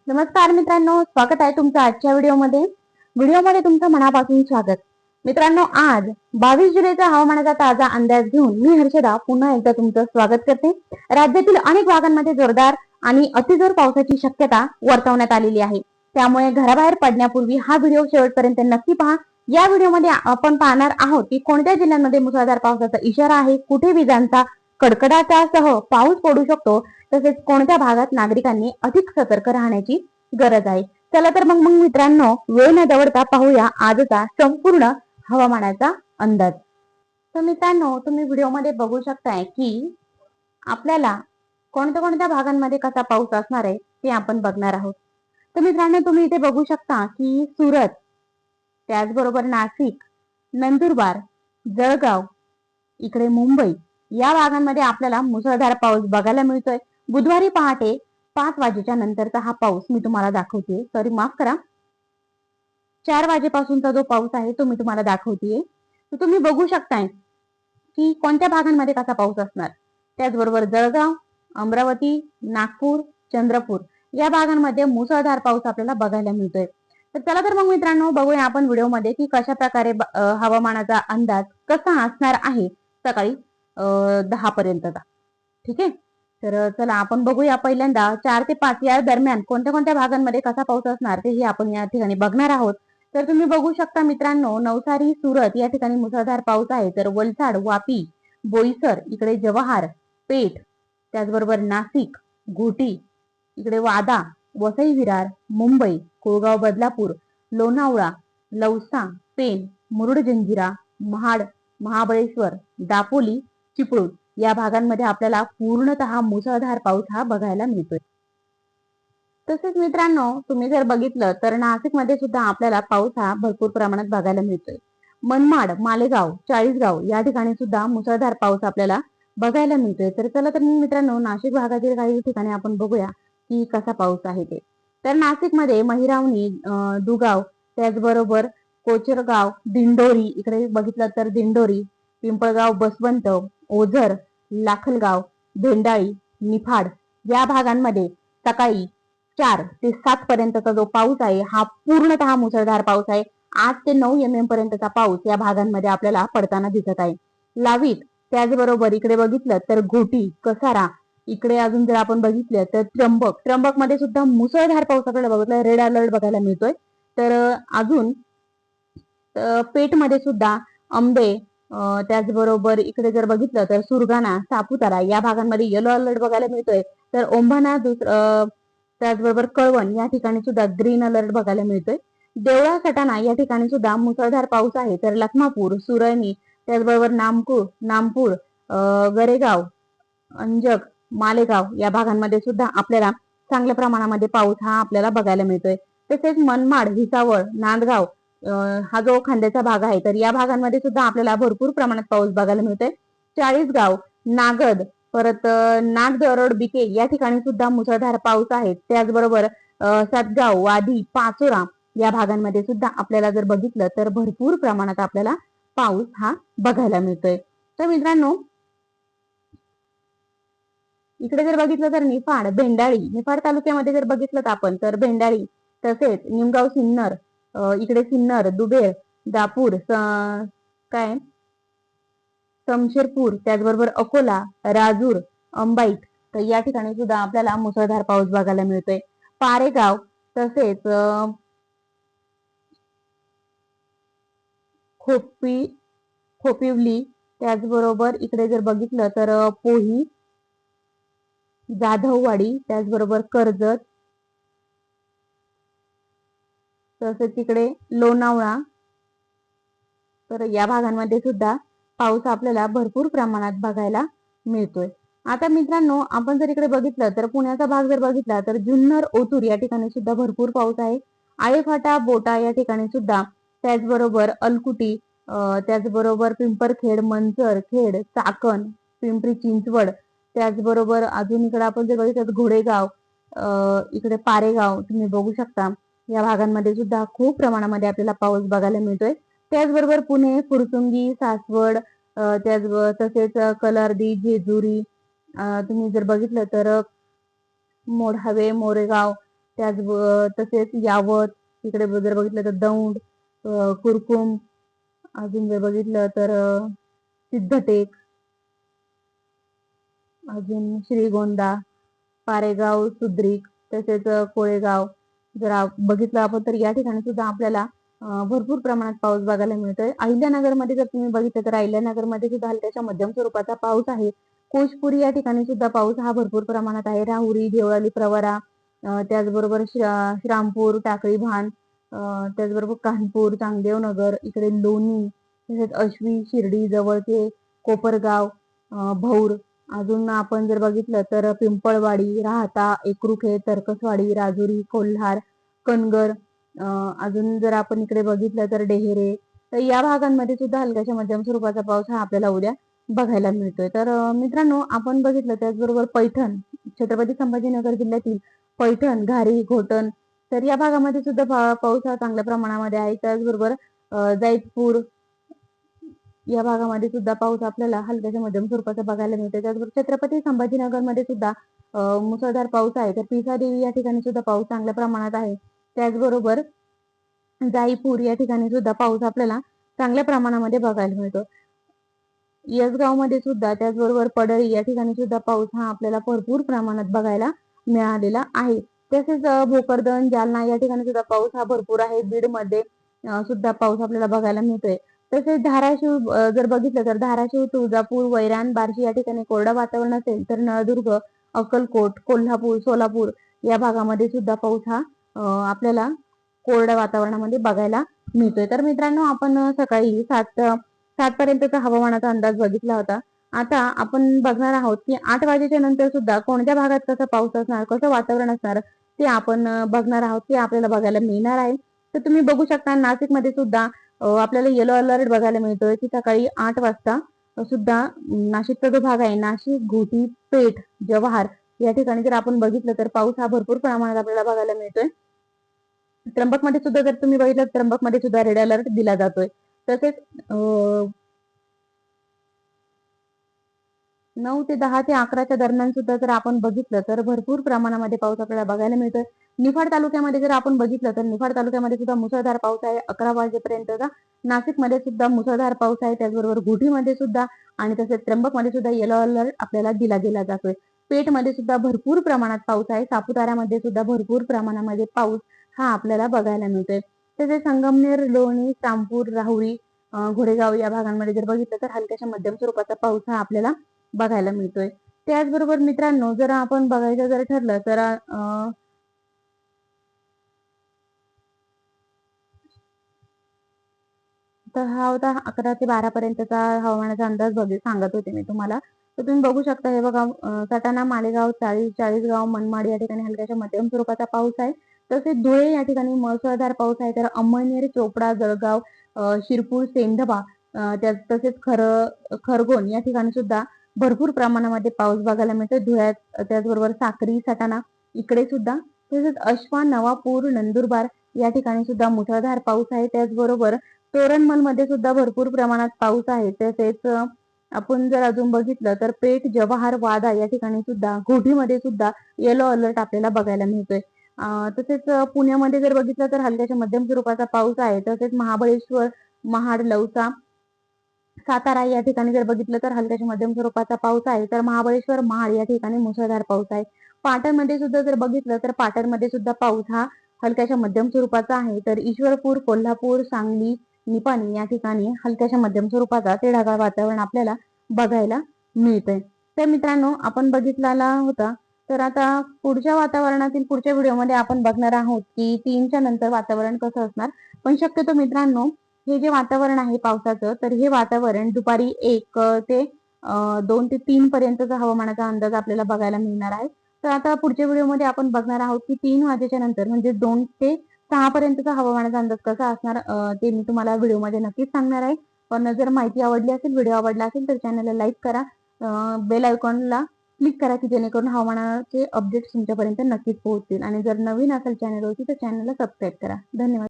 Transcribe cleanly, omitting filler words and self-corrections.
नमस्कार मित्रांनो, स्वागत आहे तुमचं आजच्या व्हिडिओमध्ये तुमचं मनापासून स्वागत. मित्रांनो, आज 22 जुलैचा हवामानाचा ताजा अंदाज घेऊन मी हर्षदा पुन्हा एकदा तुमचं स्वागत करते. राज्यातील अनेक भागांमध्ये जोरदार आणि अतिजोर पावसाची शक्यता वर्तवण्यात आलेली आहे. त्यामुळे घराबाहेर पडण्यापूर्वी हा व्हिडिओ शेवटपर्यंत नक्की पहा. या व्हिडिओमध्ये आपण पाहणार आहोत की कोणत्या जिल्ह्यांमध्ये मुसळधार पावसाचा इशारा आहे, कुठे विजांचा कडकडाटासह पाऊस पडू शकतो, तसेच कोणत्या भागात नागरिकांनी अधिक सतर्क राहण्याची गरज आहे. चला तर मग मित्रांनो, वेळ न दवडता पाहूया आजचा संपूर्ण हवामानाचा अंदाज. तर मित्रांनो, तुम्ही व्हिडिओमध्ये बघू शकताय की आपल्याला कोणत्या कोणत्या भागांमध्ये कसा पाऊस असणार आहे ते आपण बघणार आहोत. तर मित्रांनो, तुम्ही इथे बघू शकता की सुरत, त्याचबरोबर नाशिक, नंदुरबार, जळगाव, इकडे मुंबई या भागांमध्ये आपल्याला मुसळधार पाऊस बघायला मिळतोय. बुधवारी पहाटे 5 वाजेच्या नंतरचा हा पाऊस मी तुम्हाला दाखवते. सॉरी, माफ करा, 4 वाजेपासूनचा जो पाऊस आहे तो मी तुम्हाला दाखवतेय. तर तुम्ही बघू शकताय की कोणत्या भागांमध्ये कसा पाऊस असणार. त्याचबरोबर जळगाव, अमरावती, नागपूर, चंद्रपूर या भागांमध्ये मुसळधार पाऊस आपल्याला बघायला मिळतोय. तर चला तर मग मित्रांनो, बघूया आपण व्हिडिओमध्ये की कशा प्रकारे हवामानाचा अंदाज कसा असणार आहे सकाळी 10 पर्यंतचा. ठीक आहे. तर चला आपण बघूया. पहिल्यांदा 4 ते 5 या दरम्यान कोणत्या कोणत्या भागांमध्ये कसा पाऊस असणार तेही आपण या ठिकाणी बघणार आहोत. तर तुम्ही बघू शकता मित्रांनो, नवसारी, सुरत या ठिकाणी मुसळधार पाऊस आहे. तर वलसाड, वापी, बोईसर, इकडे जवाहर, पेठ, त्याचबरोबर नाशिक, घोटी, इकडे वादा, वसई विरार, मुंबई, कोळगाव, बदलापूर, लोणावळा, लौसा, पेन, मुरुड जंजिरा, महाड, महाबळेश्वर, दापोली, चिपळूण या भागांमध्ये आपल्याला पूर्णतः मुसळधार पाऊस हा बघायला मिळतोय. तसेच मित्रांनो, तुम्ही जर बघितलं तर नाशिकमध्ये सुद्धा आपल्याला पाऊस हा भरपूर प्रमाणात बघायला मिळतोय. मनमाड, मालेगाव, चाळीसगाव या ठिकाणी सुद्धा मुसळधार पाऊस आपल्याला बघायला मिळतोय. तर चला तर मित्रांनो, नाशिक भागातील काही ठिकाणी आपण बघूया की कसा पाऊस आहे ते. तर नाशिकमध्ये महिरावणी, दुगाव, त्याचबरोबर कोचरगाव, दिंडोरी, इकडे बघितलं तर दिंडोरी, पिंपळगाव, बसवंत, ओझर, लाखलगाव, भेंडाळी, निफाड या भागांमध्ये सकाळी 4 ते 7 पर्यंतचा जो पाऊस आहे हा पूर्णतः मुसळधार पाऊस आहे. 8 ते 9 mm पर्यंतचा पाऊस या भागांमध्ये आपल्याला पडताना दिसत आहे. लावीत, त्याचबरोबर इकडे बघितलं तर घोटी, कसारा, इकडे अजून जर आपण बघितलं तर त्र्यंबक मध्ये सुद्धा मुसळधार पाऊस आपल्याला बघितलं, रेड अलर्ट बघायला मिळतोय. तर अजून पेठमध्ये सुद्धा आंबे, त्याचबरोबर इकडे जर बघितलं तर सुरगाणा, सापुतारा या भागांमध्ये येलो अलर्ट बघायला मिळतोय. तर ओंभाना, त्याचबरोबर कळवण या ठिकाणी सुद्धा ग्रीन अलर्ट बघायला मिळतोय. देवळा, सटाणा या ठिकाणी सुद्धा मुसळधार पाऊस आहे. तर लखमापूर, सुरळणी, त्याचबरोबर नामपूर, गरेगाव, अंजक, मालेगाव या भागांमध्ये सुद्धा आपल्याला चांगल्या प्रमाणामध्ये पाऊस हा आपल्याला बघायला मिळतोय. तसेच मनमाड, हिसावळ, नांदगाव हा जो खांद्याचा भाग आहे तर या भागांमध्ये सुद्धा आपल्याला भरपूर प्रमाणात पाऊस बघायला मिळतोय. चाळीसगाव, नागद, परत नागदरोड, बिके या ठिकाणी सुद्धा मुसळधार पाऊस आहे. त्याचबरोबर सातगाव, वादी, पाचोरा या भागांमध्ये सुद्धा आपल्याला जर बघितलं तर भरपूर प्रमाणात आपल्याला पाऊस हा बघायला मिळतोय. तर मित्रांनो, इकडे जर बघितलं तर निफाड तालुक्यामध्ये जर बघितलं तर आपण तर भेंडाळी, तसेच निमगाव, सिन्नर, इकडे सिन्नर, दुबेर, दापूर, काय शमशेरपूर, त्याचबरोबर अकोला, राजूर, अंबाईत तर या ठिकाणी सुद्धा आपल्याला मुसळधार पाऊस बघायला मिळतोय. पारेगाव, तसेच खोपिवली, त्याचबरोबर इकडे जर बघितलं तर पोही, जाधववाडी, त्याचबरोबर कर्जत, तसेच तिकडे लोणावळा तर या भागांमध्ये सुद्धा पाऊस आपल्याला भरपूर प्रमाणात बघायला मिळतोय. आता मित्रांनो, आपण जर इकडे बघितलं तर पुण्याचा भाग जर बघितला तर जुन्नर, ओतूर या ठिकाणी सुद्धा भरपूर पाऊस आहे. आळेफाटा, बोटा या ठिकाणी सुद्धा, त्याचबरोबर अलकुटी, त्याचबरोबर पिंपरखेड, मंचरखेड, चाकण, पिंपरी चिंचवड, त्याचबरोबर अजून इकडे आपण जर बघितलं घोडेगाव, इकडे पारेगाव तुम्ही बघू शकता या भागांमध्ये सुद्धा खूप प्रमाणामध्ये आपल्याला पाऊस बघायला मिळतोय. त्याचबरोबर पुणे, फुरसुंगी, सासवड, तसेच कलार्दी, जेजुरी, तुम्ही जर बघितलं तर मोढावे, मोरेगाव, तसेच यावत, इकडे जर बघितलं तर दौंड, कुरकुम, अजून जर बघितलं तर सिद्धटेक, अजून श्रीगोंदा, पारेगाव, सुद्रीक, तसेच कोळेगाव. जर बघितलं आपण तर या ठिकाणी सुद्धा आपल्याला भरपूर प्रमाणात पाऊस बघायला मिळतोय. अहिल्यानगरमध्ये जर तुम्ही बघितलं तर अहिल्यानगरमध्ये सुद्धा हलक्याच्या मध्यम स्वरूपाचा पाऊस आहे. कोचपुरी या ठिकाणी सुद्धा पाऊस हा भरपूर प्रमाणात आहे. राहुरी, देवळाली, प्रवरा, त्याचबरोबर श्रामपूर, टाकळी भान, त्याचबरोबर कानपूर, चांगदेवनगर, इकडे लोणी, तसेच अश्वी, शिर्डी जवळचे, कोपरगाव, भौर. अजून आपण जर बघितलं तर पिंपळवाडी, राहता, एकरुखे, तर्कसवाडी, राजुरी, कोल्हार, कनगर, अजून जर आपण इकडे बघितलं तर डेहेरे. तर या भागांमध्ये सुद्धा हलक्याच्या मध्यम स्वरूपाचा पाऊस हा आपल्याला उद्या बघायला मिळतोय. तर मित्रांनो, आपण बघितलं त्याचबरोबर पैठण, छत्रपती संभाजीनगर जिल्ह्यातील पैठण, घारी, घोटण, तर या भागामध्ये सुद्धा पाऊस हा चांगल्या प्रमाणामध्ये आहे. त्याचबरोबर जैतपूर या भागामध्ये सुद्धा पाऊस आपल्याला हलक्याच्या मध्यम स्वरूपाचा बघायला मिळतो. त्याचबरोबर छत्रपती संभाजीनगर मध्ये सुद्धा मुसळधार पाऊस आहे. तर पिसादेवी या ठिकाणी सुद्धा पाऊस चांगल्या प्रमाणात आहे. त्याचबरोबर जाईपूर या ठिकाणी सुद्धा पाऊस आपल्याला चांगल्या प्रमाणामध्ये बघायला मिळतो. यसगाव मध्ये सुद्धा, त्याचबरोबर पडळी या ठिकाणी सुद्धा पाऊस हा आपल्याला भरपूर प्रमाणात बघायला मिळालेला आहे. तसेच भोकरदन, जालना या ठिकाणी सुद्धा पाऊस हा भरपूर आहे. बीड मध्ये सुद्धा पाऊस आपल्याला बघायला मिळतोय. तसेच धाराशिव जर बघितलं तर धाराशिव, तुळजापूर, वैराण, बार्शी या ठिकाणी कोरडं वातावरण असेल, तर नळदुर्ग, अक्कलकोट, कोल्हापूर, सोलापूर या भागामध्ये सुद्धा पाऊस हा आपल्याला कोरड्या वातावरणामध्ये बघायला मिळतोय. तर मित्रांनो, आपण सकाळी 7 पर्यंतचा हवामानाचा अंदाज बघितला होता. आता आपण बघणार आहोत की 8 वाजेच्या नंतर सुद्धा कोणत्या भागात कसं पाऊस असणार, कसं वातावरण असणार ते आपण बघणार आहोत, ते आपल्याला बघायला मिळणार आहे. तर तुम्ही बघू शकता नाशिकमध्ये सुद्धा आपल्याला येलो अलर्ट बघायला मिळतोय की सकाळी 8 वाजता सुद्धा नाशिकचा जो भाग आहे, नाशिक, घोटी, पेठ, जव्हार या ठिकाणी जर आपण बघितलं तर पाऊस हा भरपूर प्रमाणात आपल्याला बघायला मिळतोय. त्र्यंबकमध्ये सुद्धा जर तुम्ही बघितलं, त्र्यंबकमध्ये सुद्धा रेड अलर्ट दिला जातोय. तसेच 9 ते 10 ते 11च्या दरम्यान सुद्धा जर आपण बघितलं तर भरपूर प्रमाणामध्ये पाऊस आपल्याला बघायला मिळतोय. निफाड तालुक्यामध्ये जर आपण बघितलं तर निफाड तालुक्यामध्ये सुद्धा मुसळधार पाऊस आहे 11 वाजेपर्यंतचा. नाशिकमध्ये सुद्धा मुसळधार पाऊस आहे. त्याचबरोबर घोटीमध्ये सुद्धा आणि तसेच त्र्यंबकमध्ये सुद्धा येलो अलर्ट आपल्याला दिला गेला जातोय. पेठमध्ये सुद्धा भरपूर प्रमाणात पाऊस आहे. सापुताऱ्यामध्ये सुद्धा भरपूर प्रमाणामध्ये पाऊस हा आपल्याला बघायला मिळतोय. तसेच संगमनेर, लोणी, रामपूर, राहुरी, घोडेगाव या भागांमध्ये जर बघितलं तर हलक्याच्या मध्यम स्वरूपाचा पाऊस हा आपल्याला बघायला मिळतोय. त्याचबरोबर मित्रांनो, जर आपण बघायचं जर ठरलं तर तर हा होता 11 ते 12 पर्यंतचा हवामानाचा अंदाज सांगत होते मी तुम्हाला. तर तुम्ही बघू शकता, हे बघा, सटाणा, मालेगाव, चाळीसगाव, मनमाड या ठिकाणी हलक्याच्या मध्यम स्वरूपाचा पाऊस आहे. तसेच धुळे या ठिकाणी मुसळधार पाऊस आहे. तर अंमळनेर, चोपडा, जळगाव, शिरपूर, सेंधबा, तसेच खरगोण या ठिकाणी सुद्धा भरपूर प्रमाणामध्ये पाऊस बघायला मिळतो. धुळ्यात, त्याचबरोबर साक्री, सटाणा इकडे सुद्धा, तसेच अश्वा, नवापूर, नंदुरबार या ठिकाणी सुद्धा मुसळधार पाऊस आहे. त्याचबरोबर तोरणमल मध्ये सुद्धा भरपूर प्रमाणात पाऊस आहे. तसेच आपण जर अजून बघितलं तर पेठ, जवाहर, वादा या ठिकाणी सुद्धा, घोटीमध्ये सुद्धा येलो अलर्ट आपल्याला बघायला मिळतोय. तसेच पुण्यामध्ये जर बघितलं तर हलक्याच्या मध्यम स्वरूपाचा पाऊस आहे. तसेच महाबळेश्वर, महाड, लौसा, सातारा या ठिकाणी जर बघितलं तर हलक्याच्या मध्यम स्वरूपाचा पाऊस आहे. तर महाबळेश्वर, महाड या ठिकाणी मुसळधार पाऊस आहे. पाटणमध्ये सुद्धा जर बघितलं तर पाटणमध्ये सुद्धा पाऊस हा हलक्याच्या मध्यम स्वरूपाचा आहे. तर ईश्वरपूर, कोल्हापूर, सांगली, निपाणी या ठिकाणी हलक्याच्या मध्यम स्वरूपाचा ते ढगाळ वातावरण आपल्याला बघायला मिळतंय. तर मित्रांनो, आपण बघितलेला होता. तर आता पुढच्या वातावरणातील पुढच्या व्हिडिओमध्ये आपण बघणार आहोत की 3च्या नंतर वातावरण कसं असणार. पण शक्यतो मित्रांनो, हे जे वातावरण आहे पावसाचं, तर हे वातावरण दुपारी 1 ते 2 ते 3 पर्यंतचा हवामानाचा अंदाज आपल्याला बघायला मिळणार आहे. तर आता पुढच्या व्हिडिओमध्ये आपण बघणार आहोत की 3 वाजेच्या नंतर म्हणजे 2 ते 6 पर्यंतचा हवामानाचा अंदाज कसा असणार, ते मी तुम्हाला व्हिडिओमध्ये नक्कीच सांगणार आहे. पण जर माहिती आवडली असेल, व्हिडिओ आवडला असेल तर चॅनलला लाईक करा, बेल आयकॉनला क्लिक करा की जेणेकरून हवामानाचे अपडेट्स तुमच्यापर्यंत नक्कीच पोहोचतील. आणि जर नवीन असेल चॅनलवरती तर चॅनलला सबस्क्राईब करा. धन्यवाद.